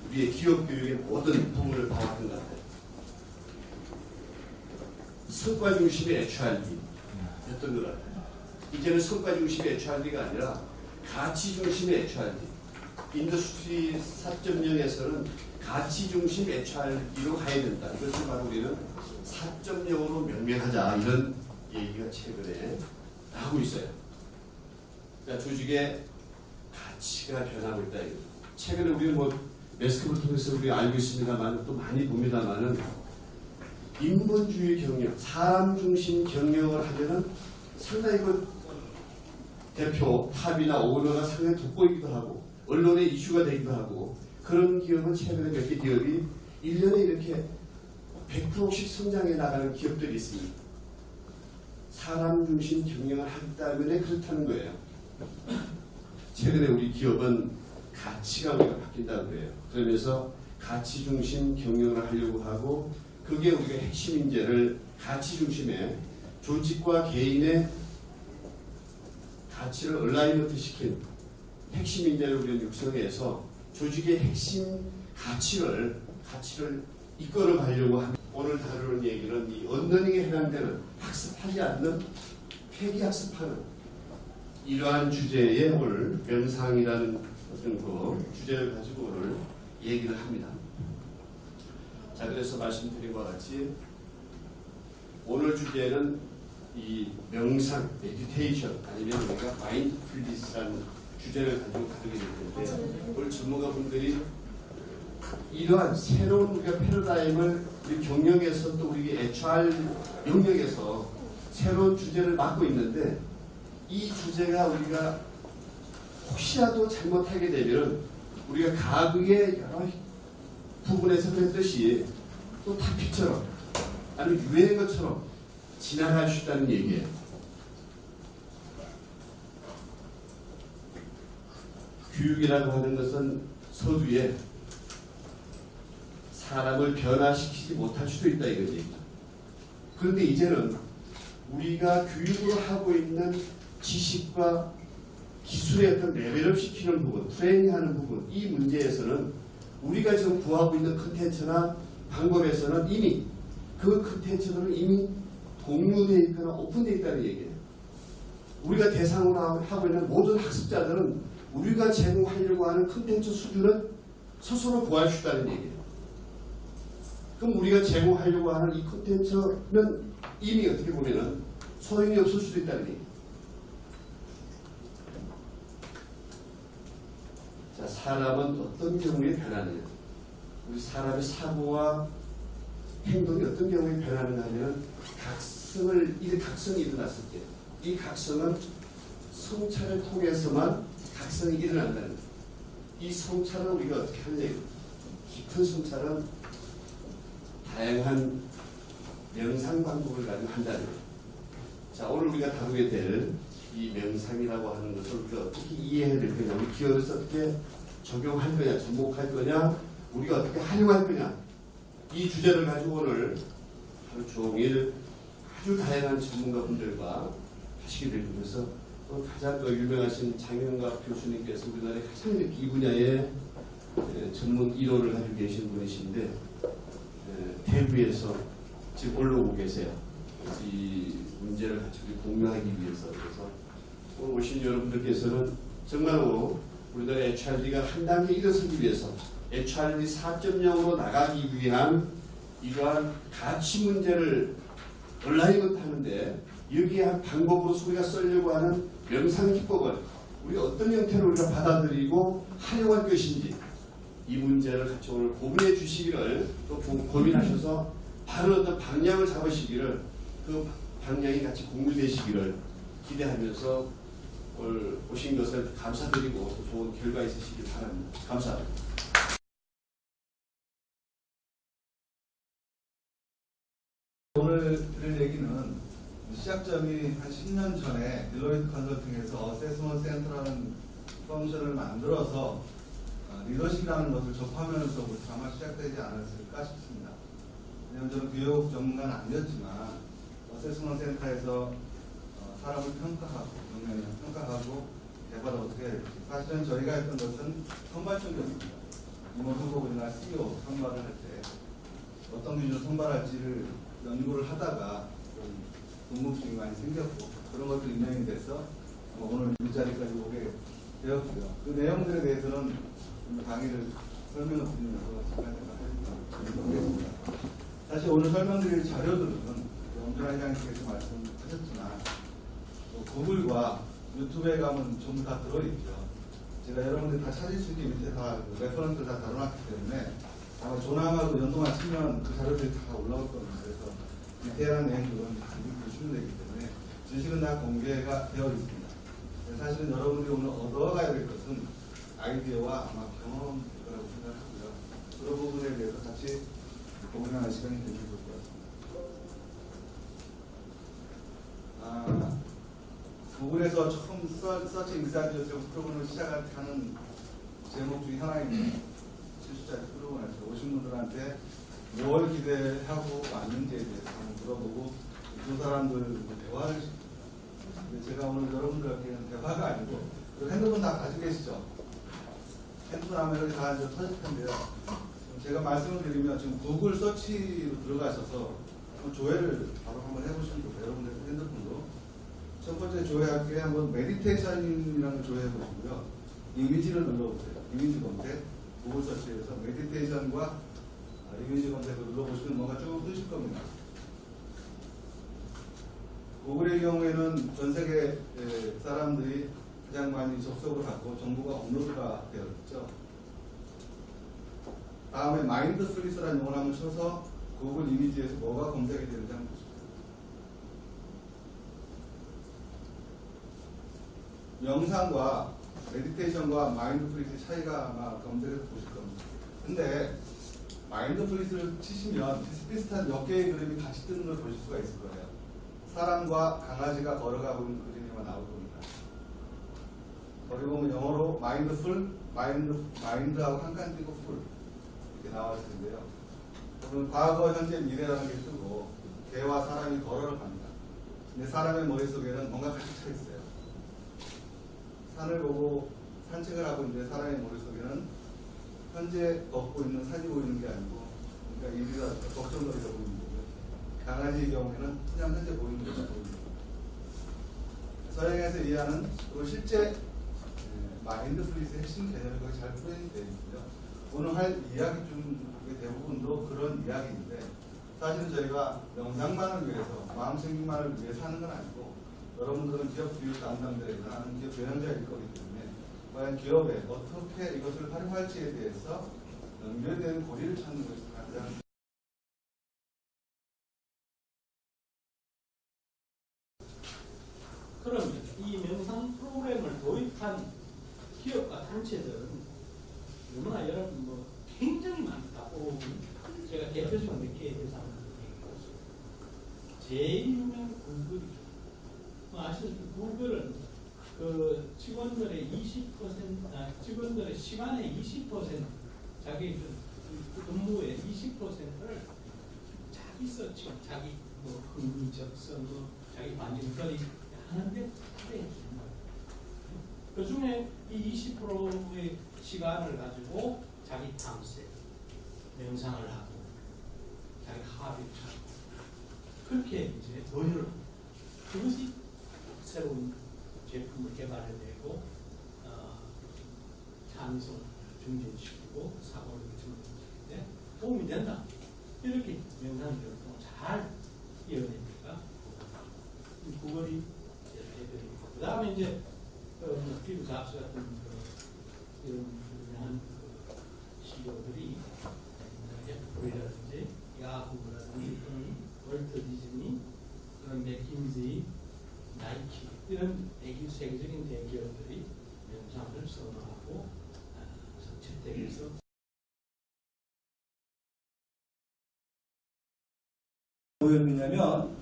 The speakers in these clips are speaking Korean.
우리의 기업 교육의 모든 부분을 봐왔던 것 같아요. 성과 중심의 HRD였던 것 같아요. 이제는 성과 중심의 HRD가 아니라 가치 중심의 HRD. 인더스트리 4.0에서는 가치 중심 HRD로 가야 된다. 이것을 바로 우리는 4.0으로 명명하자. 이런 얘기가 최근에 나오고 있어요. 그러니까 조직의 가치가 변하고 있다. 최근에 우리는 매스컴을 통해서 우리 알고 있습니다만 또 많이 봅니다만은 인본주의 경영, 사람 중심 경영을 하면은 상당히 대표, 탑이나 오너가 상당히 돋보이기도 하고 언론의 이슈가 되기도 하고 그런 기업은 최근에 몇 개 기업이 1년에 이렇게 100%씩 성장해 나가는 기업들이 있습니다. 사람 중심 경영을 하기 때문에 그렇다는 거예요. 최근에 우리 기업은 가치가 우리가 바뀐다고 그래요. 그러면서 가치 중심 경영을 하려고 하고 그게 우리가 핵심 인재를 가치 중심의 조직과 개인의 가치를 얼라이먼트 시킨 핵심 인재를 우리는 육성해서 조직의 핵심 가치를 이끌어 가려고 합니다. 오늘 다루는 얘기는 이 언러닝에 해당되는 학습하지 않는 폐기 학습하는 이러한 주제의 오늘 명상이라는 어떤 주제를 가지고 오늘 얘기를 합니다. 자, 그래서 말씀드린 것과 같이 오늘 주제는 이 명상, 메디테이션 아니면 우리가 마인드풀니스라는 주제를 가지고 다루게 될 텐데 오늘 전문가분들이 이러한 새로운 우리가 패러다임을 우리 경영에서 또 우리 HR 영역에서 새로운 주제를 맡고 있는데 이 주제가 우리가 혹시라도 잘못하게 되면 우리가 과거의 여러 부분에서 그랬듯이 또 탑피처럼 아니면 유행어처럼 지나갈 수 있다는 얘기예요. 교육이라고 하는 것은 서두에 사람을 변화시키지 못할 수도 있다 이런 얘기죠. 그런데 이제는 우리가 교육으로 하고 있는 지식과 기술의 어떤 레벨업 시키는 부분, 트레이닝하는 부분, 이 문제에서는 우리가 지금 구하고 있는 컨텐츠나 방법에서는 이미 그 컨텐츠들은 이미 공유되어 있거나 오픈되어 있다는 얘기예요. 우리가 대상으로 하고 있는 모든 학습자들은 우리가 제공하려고 하는 컨텐츠 수준을 스스로 구할 수 있다는 얘기예요. 그럼 우리가 제공하려고 하는 이 컨텐츠는 이미 어떻게 보면은 소용이 없을 수도 있다는 얘기예요. 자, 사람은 어떤 경우에 변하느냐? 우리 사람의 사고와 행동이 어떤 경우에 변하느냐 하면 각성이 일어났을 때 이 각성은 성찰을 통해서만 각성이 일어난다는 거예요. 이 성찰은 우리가 어떻게 하느냐? 깊은 성찰은 다양한 명상 방법을 가지고 한다는 거예요. 자, 오늘 우리가 다루게 될 이 명상이라고 하는 것을 우리가 어떻게 이해해야 될 거냐, 우리 기업에서 어떻게 적용할 거냐, 접목할 거냐, 우리가 어떻게 활용할 거냐, 이 주제를 가지고 오늘 하루 종일 아주 다양한 전문가분들과 하시게 될 것에서 가장 유명하신 장영갑 교수님께서 우리나라에 가장 이 분야의 전문 1호를 가지고 계신 분이신데 대구에서 지금 올라오고 계세요. 이 문제를 같이 공유하기 위해서. 그래서 오늘 오신 여러분들께서는 정말로 우리나라 HRD가 한 단계 일어서기 위해서 HRD 4.0으로 나가기 위한 이러한 가치 문제를 얼라이먼트 하는데 여기에 한 방법으로서 우리가 쓰려고 하는 명상 기법을 우리가 어떤 형태로 우리가 받아들이고 활용할 것인지 이 문제를 같이 오늘 고민해 주시기를 또 고민하셔서 바로 어떤 방향을 잡으시기를 그 방향이 같이 공유되시기를 기대하면서 오늘 오신 것을 감사드리고 좋은 결과 있으시길 바랍니다. 감사합니다. 오늘 드릴 얘기는 시작점이 한 10년 전에 딜로이트 컨설팅에서 어세스먼트 센터라는 펑션을 만들어서 리더십이라는 것을 접하면서부터 아마 시작되지 않았을까 싶습니다. 왜냐하면 저는 교육 전문가는 아니었지만 어세스먼트 센터에서 사람을 평가하고 경영을 평가하고 개발을 어떻게 해야 될지 사실은 저희가 했던 것은 선발적이었습니다. 임원 후보이나 CEO 선발을 할 때 어떤 기준으로 선발할지를 연구를 하다가 좀 궁금증이 많이 생겼고 그런 것도 인정이 돼서 오늘 이 자리까지 오게 되었고요. 그 내용들에 대해서는 좀 강의를 설명을 드리면서 시간을 하겠습니다. 사실 오늘 설명드릴 자료들은 엄준하 회장님께서 말씀하셨지만 구글과 유튜브에 가면 전부 다 들어있죠. 제가 여러분들이 다 찾을 수 있게 밑에 다 레퍼런스를 다 다뤄놨기 때문에 아마 조남하고 연동만 치면 그 자료들이 다 올라올 겁니다. 그래서 디테일한 내용들은 다 보시면 되기 때문에 지식은 다 공개가 되어 있습니다. 사실은 여러분들이 오늘 얻어가야 될 것은 아이디어와 아마 경험일 거라고 생각하고요. 그런 부분에 대해서 같이 고민하는 시간이 되면 좋을 것 같습니다. 구글에서 처음 서치 인사이드 프로그램을 시작하는 제목 중에 하나입니다. 70자리 프로그램에서 오신 분들한테 뭘 기대하고 왔는지에 대해서 한번 물어보고 두 사람들 대화를 제가 오늘 여러분들한테는 대화가 아니고 핸드폰 다 가지고 계시죠? 핸드폰 하면 여기 다 이제 터질 텐데요. 제가 말씀을 드리면 지금 구글 서치로 들어가셔서 조회를 바로 한번 해보시면 좋고요. 여러분들 핸드폰으로. 첫 번째 조회할 게 한번 메디테이션이라는 걸 조회해 보시고요. 이미지를 눌러보세요. 이미지 검색. 구글 서치에서 메디테이션과 이미지 검색을 눌러보시면 뭔가 쭉 뜨실 겁니다. 구글의 경우에는 전 세계 사람들이 가장 많이 접속을 하고 정보가 업로드가 되어 있죠. 다음에 마인드풀리스라는 용어를 한번 쳐서 구글 이미지에서 뭐가 검색이 되는지 한번 보시죠. 명상과 메디테이션과 마인드풀리스의 차이가 아마 검색해서 보실 겁니다. 근데 마인드풀리스를 치시면 비슷비슷한 몇 개의 그림이 같이 뜨는 걸 보실 수가 있을 거예요. 사람과 강아지가 걸어가고 있는 그림이 아마 나올 겁니다. 거기 보면 영어로 마인드풀, 마인드하고 한 칸 띄고 풀 이렇게 나와 있을 텐데요. 그러면 과거, 현재, 미래라는 게 뜨고 개와 사람이 걸어를 갑니다. 근데 사람의 머릿속에는 뭔가 가득 차 있어요. 산을 보고 산책을 하고 있는데 사람의 머릿속에는 현재 걷고 있는 산이 보이는 게 아니고 그러니까 일이라 걱정거리가 보이는 거고요. 강아지의 경우에는 그냥 현재 보이는 것이 보입니다. 서양에서 이해하는 그리고 실제 마인드풀리스의 핵심 개념이 거기 잘 풀어져 있고요. 오늘 할 이야기 중의 대부분도 그런 이야기인데 사실은 저희가 명상만을 위해서 마음챙김만을 위해 사는 건 아니고 여러분들은 기업 교육 담당자이나 하는 기업 경영자일 거기 때문에 과연 기업에 어떻게 이것을 활용할지에 대해서 연결되는 고리를 찾는 것이 가장 그러면 이 명상 프로그램을 도입한 기업과 단체들은 너무나 여러분 굉장히 많다고 제가 대표적으로 몇 개에 대해서 한번 얘기해보겠습니다. 제일 유명한 구글이죠. 아시다시피 구글은 그 직원들의 20%, 직원들의 시간의 20%, 자기 근무의 20%를 자기 서치, 자기 흥미적성, 자기 관심거리 하는데 투자해 주는 거예요. 그 중에 이 20%의 시간을 가지고 자기 탐색, 명상을 하고, 자기 합의를 찾고, 그렇게 이제 노력을 합니다. 그것이 새로운 제품을 개발해내고, 창의성을 증진시키고, 사고를 증진시키는데 도움이 된다. 이렇게 명상교육을 잘 이어냅니까? 구글이 대표입니다. 그 다음에 이제 스티브 잡스 같은 이런 유명한 CEO들이 애플이라든지 야후라든지 월트 디즈니, 그런 맥킨지, 나이키 이런 세계적인 대기업들이 명상을 선호하고 재택에서 뭐였느냐면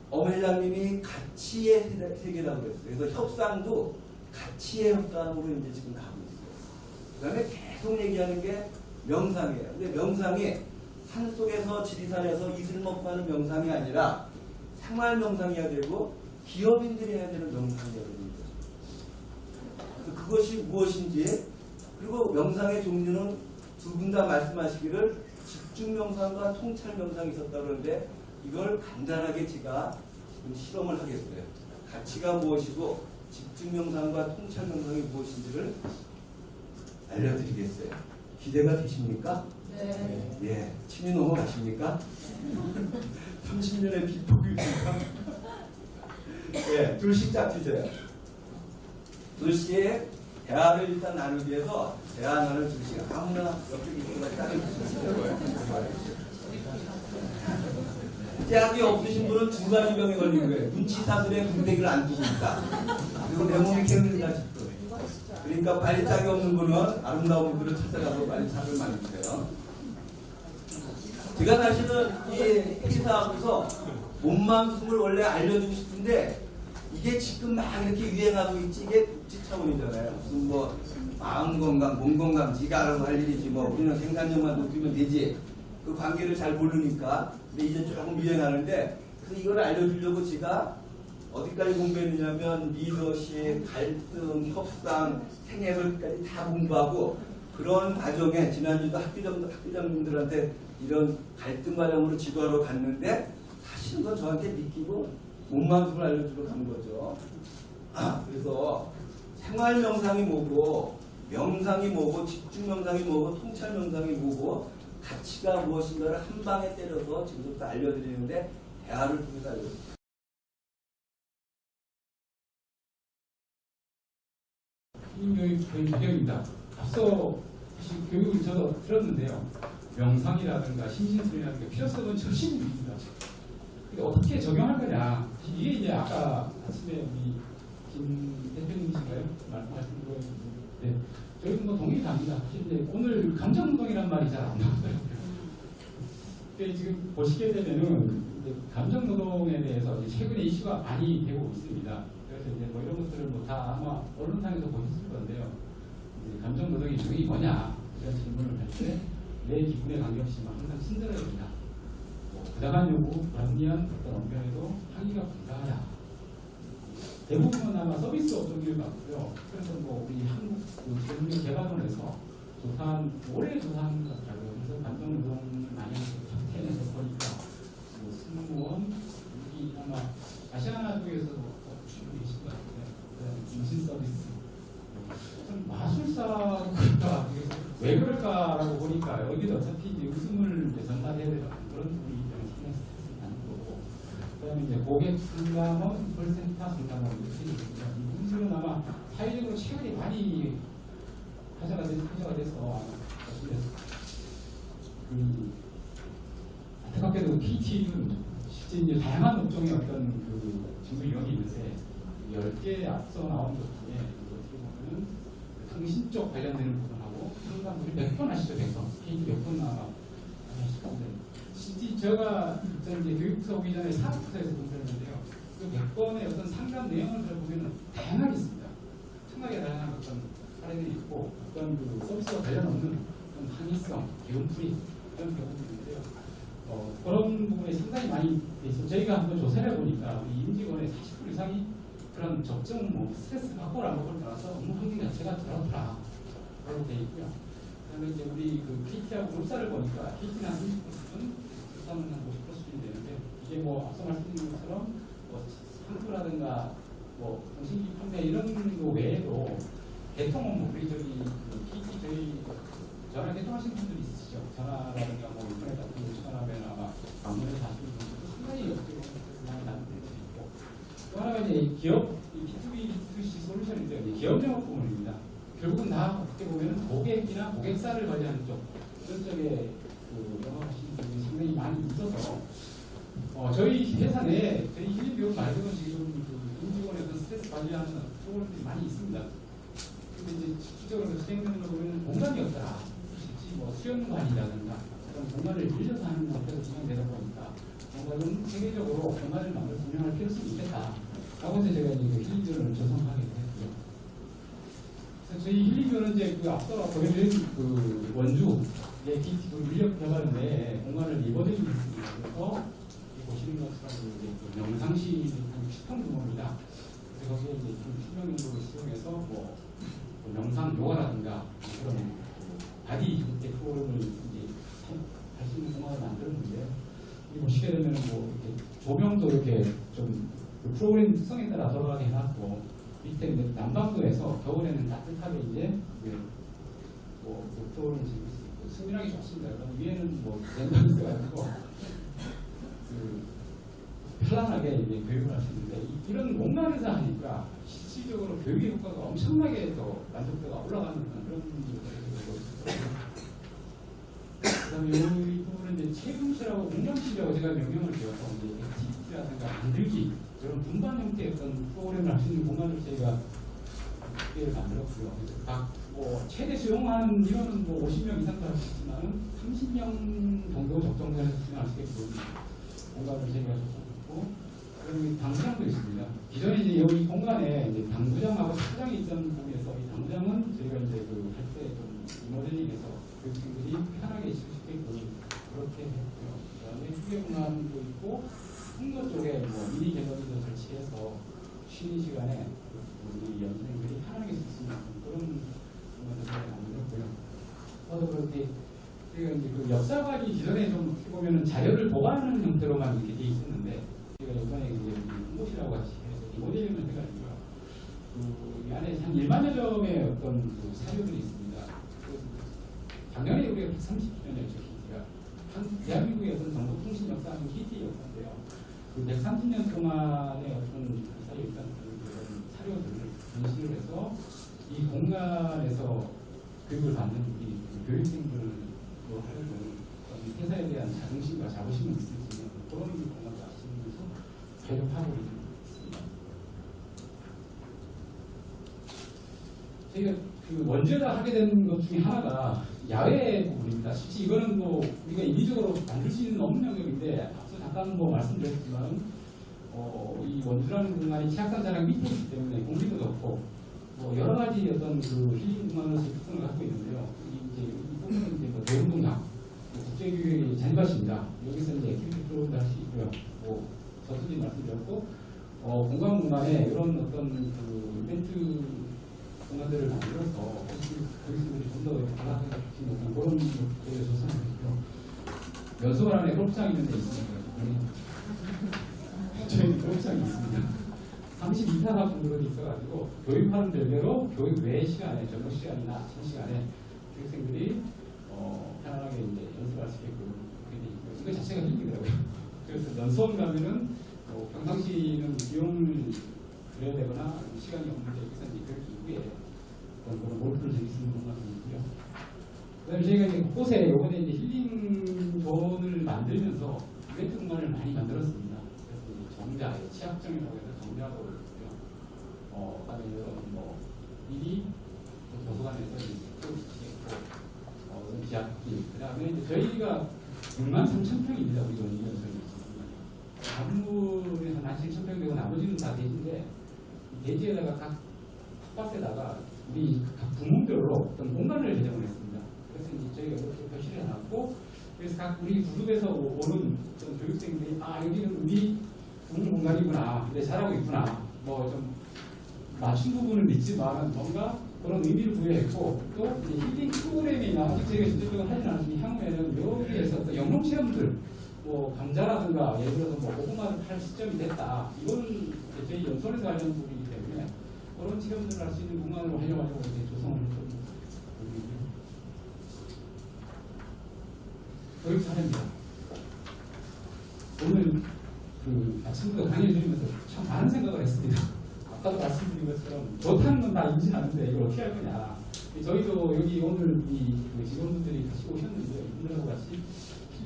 엄 회장님이 가치의 세계라고 그랬어요. 그래서 협상도 가치의 협상으로 이제 지금 가고 있어요. 그 다음에 계속 얘기하는 게 명상이에요. 근데 명상이 산속에서 지리산에서 이슬 먹고 하는 명상이 아니라 생활 명상이어야 되고 기업인들이 해야 되는 명상이어야 됩니다. 그것이 무엇인지 그리고 명상의 종류는 두 분 다 말씀하시기를 집중 명상과 통찰 명상이 있었다 그러는데 이걸 간단하게 제가 지금 실험을 하겠어요. 가치가 무엇이고 집중 명상과 통찰 명상이 무엇인지를 알려드리겠어요. 기대가 되십니까? 네. 예. 침이 넘어가십니까? 30년의 비폭입니까? 예, 둘씩 잡히세요. 둘씩 대화를 일단 나누기 위해서 대화 나눌 둘씩 아무나 옆에 있는 거 따로 주세요. 짝이 없으신 분은 두 가지 병에 걸리는 거예요. 눈치사슬에 군대기를 안 두고 있다. 그리고 내 몸이 게으르다 싶고. 그러니까 빨리 짝이 없는 분은 아름다운 분들을 찾아가서 빨리 짝을 만드세요. 제가 사실은 이 회사하고서 몸만 숨을 원래 알려주고 싶은데 이게 지금 막 이렇게 유행하고 있지. 이게 국지 차원이잖아요. 무슨 뭐 마음 건강, 몸 건강, 지가 알아서 할 일이지. 뭐 우리는 생산력만 높이면 되지. 그 관계를 잘 모르니까. 근데 이제 조금 유행하는데 그래서 이걸 알려주려고 제가 어디까지 공부했느냐면 리더십, 갈등, 협상, 생애설까지 다 공부하고 그런 과정에 지난주도 학교장님들한테 이런 갈등 과정으로 지도하러 갔는데 사실은 그건 저한테 믿기고 몸만큼을 알려주러 가는 거죠. 그래서 생활 명상이 뭐고 명상이 뭐고 집중 명상이 뭐고 통찰 명상이 뭐고 가치가 무엇인가를 한 방에 때려서 지금부터 알려드리는데 대화를 통해서 알려드립니다. 교육 배경입니다. 앞서 사실 교육을 저도 들었는데요. 명상이라든가 심신술이라는 게 필요성은 절실입니다. 근데 어떻게 적용할 거냐? 이게 이제 아까 아침에 우리 김 대표님이신가요? 말씀하신 거였는데 저희도 뭐 동의 갑니다. 근데 오늘 감정노동이란 말이 잘 안 나오더라고요. 근데 지금 보시게 되면은 감정노동에 대해서 최근에 이슈가 많이 되고 있습니다. 그래서 이제 뭐 이런 것들을 뭐 다 아마 언론상에서 보셨을 건데요. 감정노동의 정의 뭐냐 이런 질문을 할 때 내 기분에 관계없이만 항상 친절해야 된다. 부당한 요구, 불합리한 어떤 언변에도 항의가 불가하다. 대부분은 아마 서비스 업종일 것 같고요. 그래서 뭐 우리 한국 전문 개발원에서 조사한 올해 조사한 것 같더라고요. 그래서 감정노동을 많이 탑10에서 보니까 뭐 승무원, 여기 아마 아시아나 쪽에서 주로 계신 것 같아요. 그다음에 중심 서비스. 마술사가 왜 그럴까라고 보니까 여기도 어차피 이제 웃음을 이제 전달해야 되는 그런 분이 신경 스트레스를 받는 거고, 그다음에 이제 고객 상담원, 콜센터 상담원 이렇게 있습니다. 이 분들은 아마 사회적으로 최근에 많이 화제가 돼서 안타깝게도 KT는 실제 이제 다양한 업종의 어떤 그 직무 인원이 있는데 10개 앞서 나온 것 중에 어떻게 보면은 통신 쪽 관련되는 부분하고 상담분이 100번 하시죠. 100번. KT 몇 번 나와 하실 건데 실제 제가 이제 교육부서 오기 전에 사업부서에서 공부했는데요. 그 100번의 어떤 상담 내용을 들어보면 다양하게 있습니다. 청하게 다양한 어떤 사례들이 있고 어떤 그 서비스와 관련 없는 어떤 항의성, 기운풀이 이런 경우도 있는데요. 그런 부분에 상당히 많이 있어서 저희가 한번 조사를 해보니까 우리 임직원의 40% 이상이 그런 적정 뭐 스트레스 받고를 안 먹을 따라서 업무 환경 자체가 더럽더라 라고 되어 있고요. 그다음에 이제 우리 그 KT하고 울사를 보니까 KT는 한 30%는 울사는 한 50% 수준이 되는데 이게 뭐 앞서 말씀드린 것처럼 뭐 상투라든가 뭐 정신기 판매 이런 거 외에도 개통 업무 우리 저기 그 KT 저희 전화 개통하시는 분들이 있으시죠. 전화라든가 뭐 인터넷 같은 거 전화하면 아마 방문해서 하시는 분들도 상당히 어떻게 보면 스트레스 많이 받는 분들이 있고 또 하나가 이제 기업 B2B, B2C 솔루션인데 기업 영업 부문입니다. 결국은 다 어떻게 보면 고객이나 고객사를 관리하는 쪽 이런 쪽에 그 영업하시는 분들이 상당히 많이 있어서 저희 회사 내에 저희 힐링비용 말고는 지금 그 임직원의 어떤 스트레스 관리하는 프로그램들이 많이 있습니다. 근데 이제 실질적으로 진행되는 거 보면 공간이 없더라. 실제 뭐 수영관이라든가 그런 공간을 빌려서 하는 형태로 진행되다 보니까 뭔가 좀 세계적으로 공간을 만들어서 운영할 필요성이 있겠다. 라고 해서 제가 이제 힐링비용을 조성하게 됐고요. 그래서 저희 힐링비용은 이제 그 앞서 보여드린 그 원주의 BT 인력 개발인데 공간을 리버딩 해서 보시는 것처럼 이제 그 명상실이 한 60평 규모입니다. 그래서 거기에 이제 좀 10명 정도를 수용해서 뭐 명상 요가라든가 그런 바디 형태 프로그램을 이제 할 수 있는 공간을 만들었는데요. 보시게 되면 뭐 이렇게 조명도 이렇게 좀 그 프로그램 특성에 따라 돌아가게 해놨고 밑에 이제 난방도에서 겨울에는 따뜻하게 이제 그 프로그램 지금 수면하기 좋습니다. 그럼 위에는 뭐 랜덤이 있어가지고 그 편안하게 이제 교육을 할 수 있는데 이런 공간에서 하니까 실질적으로 교육의 효과가 엄청나게 더 만족도가 올라가는 그런 부분이 그다음에 이 부분은 이제 체금실하고 공정실이라고 제가 명명을 지어서 이제 액티비티라든가 만들기 이런 분반 형태의 어떤 프로그램을 할 수 있는 공간을 저희가 를 만들었고요. 그래서 각 뭐 최대 수용하는 인원은 뭐 50명 이상도 할 수 있지만 30명 정도 적정돼서 수용할 수 있게끔 공간을 저희가 조성했고 그리고 당구장도 있습니다. 기존에 이제 여기 공간에 이제 당구장하고 사장이 있던 부분에서 이 당구장은 저희가 이제 그 할 때 좀 리모델링해서 교육생들이 편하게 있을 수 있게끔 그렇게 했고요. 그다음에 휴게 공간도 있고 풍로 쪽에 뭐 미니 갤러리도 설치해서 쉬는 시간에 우리 연수생들이 편하게 쓸 수 있는 그런 공간을 저희가 만들었고요. 저도 그렇게 저희가 이제 그 역사관이 기존에 좀 어떻게 보면은 자료를 보관하는 형태로만 이렇게 돼 있었는데 저희가 이번에 이제 홍보실하고 같이 해서 리모델링을 해가지고 이 안에 한 1만여 점의 어떤 그 사료들이 있습니다. 작년에 우리가 130주년이었죠, KT가. 대한민국의 어떤 정보통신 역사는 KT 역사인데요. 그 130년 동안의 어떤 역사에 있던 그런 사료들을 전시를 해서 이 공간에서 교육을 받는 우리 교육생들을 하려는 회사에 대한 자긍심과 자부심을 느낄 수 있는 그런 공간을 아시면서 개혁하고 있습니다. 저희가 그 원죄다 하게 된 것 중에 하나가 야외 부분입니다. 실제 이거는 뭐 우리가 인위적으로 만들 수 있는 없는 영역인데 앞서 잠깐 뭐 말씀드렸지만 이 원주라는 공간이 치악산 자락 밑에 있기 때문에 공기도 좋고 뭐 여러 가지 어떤 그 힐링 공간으로서 특성을 갖고 있는데요. 이 부분은 이제 뭐 대운동장, 국제교육의 잔디밭입니다. 여기서 이제 액티비티 프로그램도 할 수 있고요. 뭐 저수지 말씀드렸고 공간 공간에 이런 어떤 그 이벤트 공간들을 만들어서 교육생들이 좀 더 발악할 수 있는 그런 것들을 조성하고요. 연수원 안에 골프장 있는 데 있습니다. 저희는 골프장이 있습니다. 32타가 정도로 있어가지고 교육하는 별개로 교육 외 시간에 저녁 시간이나 아침 시간에 교육생들이 편안하게 이제 연습할 수 있게끔 그렇게 돼 있고요. 이거 자체가 힘들더라고요. 그래서 연수원 가면은 평상시는 비용을 들여야 되거나 시간이 없는데 여기서 이제 교육 이후에 그런 몰프를 즐길 수 있는 공간이 있고요. 그다음에 저희가 이제 곳곳에 요번에 이제 힐링 존을 만들면서 이벤트 공간을 많이 만들었습니다. 그래서 이제 정자, 치악정이라고 해서 정자도 있고요. 그다음에 뭐 미리 도서관에서 또 있고 지압기. 그다음에 이제 저희가 63,000평입니다. 우리 원인연설이 건물에서 한 7,000평 되고 나머지는 다 대지인데 대지에다가 각 텃밭에다가 우리 각 부문별로 어떤 공간을 제정을 했습니다. 그래서 이제 저희가 이렇게 표시를 해놨고, 그래서 각 우리 그룹에서 오는 어떤 교육생들이 여기는 우리 부문 공간이구나, 근데 잘하고 있구나, 뭐 좀 맞춘 부분은 있지만 뭔가 그런 의미를 부여했고, 또 이제 힐링 프로그램이나 아직 저희가 직접적으로 하진 않았지만 향후에는 여기에서 어떤 영롱 체험들, 뭐 강좌라든가 예를 들어서 뭐 고구마를 팔 시점이 됐다, 이거는 저희 연수원에서 하려는 부분이기 때문에 그런 체험들을 할 수 있는 공간으로 하려고 이제 조성을 좀 교육 사례입니다. 오늘 그 아침부터 강의해 주시면서 참 많은 생각을 했습니다. 아까도 말씀드린 것처럼 좋다는 건 다 인지하는데 이걸 어떻게 할 거냐. 저희도 여기 오늘 이 직원분들이 같이 오셨는데 이분들하고 같이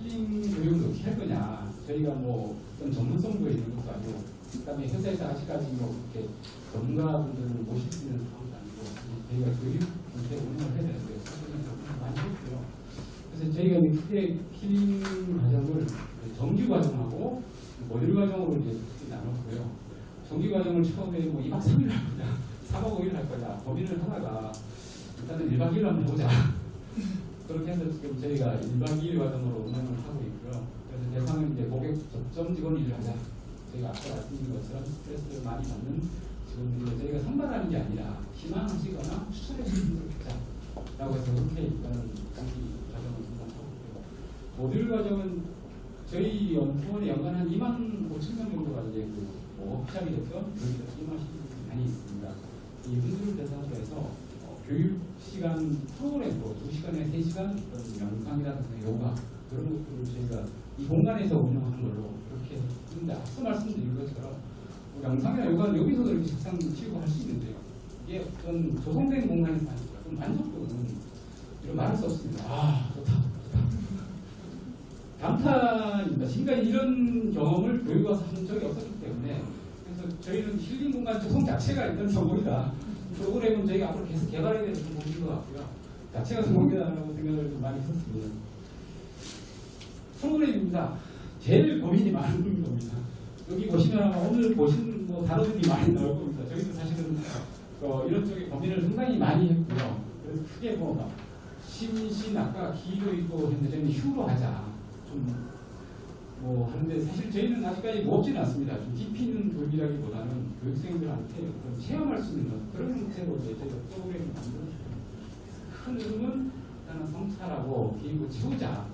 힐링 교육을 어떻게 할 거냐. 저희가 뭐 어떤 전문성도 있는 것도 아니고, 그다음에 회사에서 아직까지 뭐 이렇게 전문가분들을 모실 수 있는 상황도 아니고, 저희가 교육 문제 운영을 해야 되는데 사실은 좀 많이 했고요. 그래서 저희가 크게 힐링 과정을 정규 과정하고 모듈 과정으로 이제 나눴고요. 정규 과정을 처음에 뭐 2박 3일 할 거냐, 4박 5일 할 거냐 고민을 하다가 일단은 1박 2일 한번 해보자. 그렇게 해서 지금 저희가 1박 2일 과정으로 운영을 하고 있고요. 그래서 대상은 이제 고객 접점 직원 일을 하자. 저희가 아까 말씀드린 것처럼 스트레스를 많이 받는 지금 저희가 선발하는 게 아니라 희망하시거나 추천해 주시는 분들 계좌라고 해서 그렇게 일단은 단기 과정을 진행하고 있고요. 모듈 과정은 저희 연구원에 연간 한 2만 5천 명 정도가 이제 워크샵이 됐던 여기서 임하시는 분들이 많이 있습니다. 이분들을 대상으로 해서 교육 시간 프로그램도 2시간에 3시간 어떤 명상이라든가 요가 그런 것들을 저희가 이 공간에서 운영하는 걸로 그렇게 했는데 앞서 말씀드린 것처럼 명상이나 요가는 여기서도 이렇게 책상 치고 할 수 있는데요. 이게 어떤 조성된 공간에서 하니까 좀 만족도는 이런 말할 수 없습니다. 아 좋다. 감탄입니다. 지금까지 이런 경험을 교육에 와서 한 적이 없었기 때문에 그래서 저희는 힐링 공간 조성 자체가 일단 성공이다. 프로그램은 저희가 앞으로 계속 개발해야 되는 부분인 것 같고요. 자체가 성공이다라고 생각을 좀 많이 했습니다. 프로그램입니다. 제일 고민이 많은 겁니다. 여기 보시면 아마 오늘 보신 단어들이 많이 나올 겁니다. 저희도 사실은 이런 쪽에 고민을 상당히 많이 했고요. 그래서 크게 심신 아까 기도 있고 했는데 저희는 휴로 하자. 좀 하는데 사실 저희는 아직까지 무겁지는 않습니다. 좀 깊이 있는 교육이라기보다는 교육생들한테 좀 체험할 수 있는 그런 형태로 저희가 프로그램을 만들었습니다. 큰 흐름은 일단은 성찰하고 기고 채우자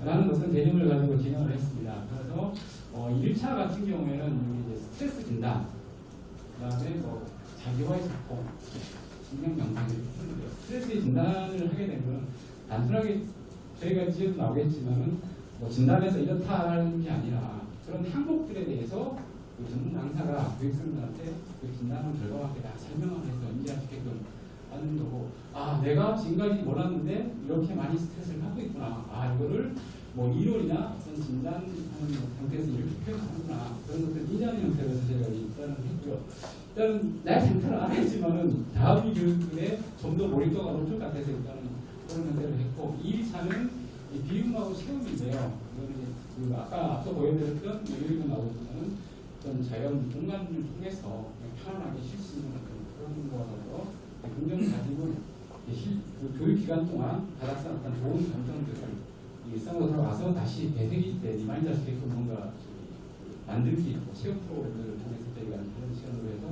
라는 어떤 개념을 가지고 진행을 했습니다. 그래서 1차 같은 경우에는 여기 이제 스트레스 진단, 그 다음에 자기와의 소통, 신경 명상을 했는데요. 스트레스 진단을 하게 되면 단순하게 저희가 뒤에도 나오겠지만은 진단에서 이렇다 하는 게 아니라 그런 항목들에 대해서 전문 강사가 교육생들한테 그 진단한 결과와 다 설명을 해서 인지할 수 있게끔 하는 거고, 아 내가 지금까지 몰랐는데 이렇게 많이 스트레스를 받고 있구나. 아 이거를 이론이나 어떤 진단하는 형태에서 이렇게 표현하는구나. 그런 것들 인지하는 형태로서 제가 일단은 했고요. 일단은 나의 상태를 알아야지만은 다음 교육들에 좀 더 몰입도가 높을 것 같아서 일단은 그런 형태를 했고, 2차는 비움하고 체험인데요. 이거는 아까 앞서 보여드렸던 여기도 나오지만은 어떤 자연 공간을 통해서 편안하게 쉴 수 있는 그런 거라서 긍정을 가지고 교육 기간 동안 받았던 어떤 좋은 감정들을 일상으로 돌아와서 다시 되새길 때 리마인드 할 수 있게끔 뭔가 만들기 체험 프로그램들을 통해서 저희가 그런 시간으로 해서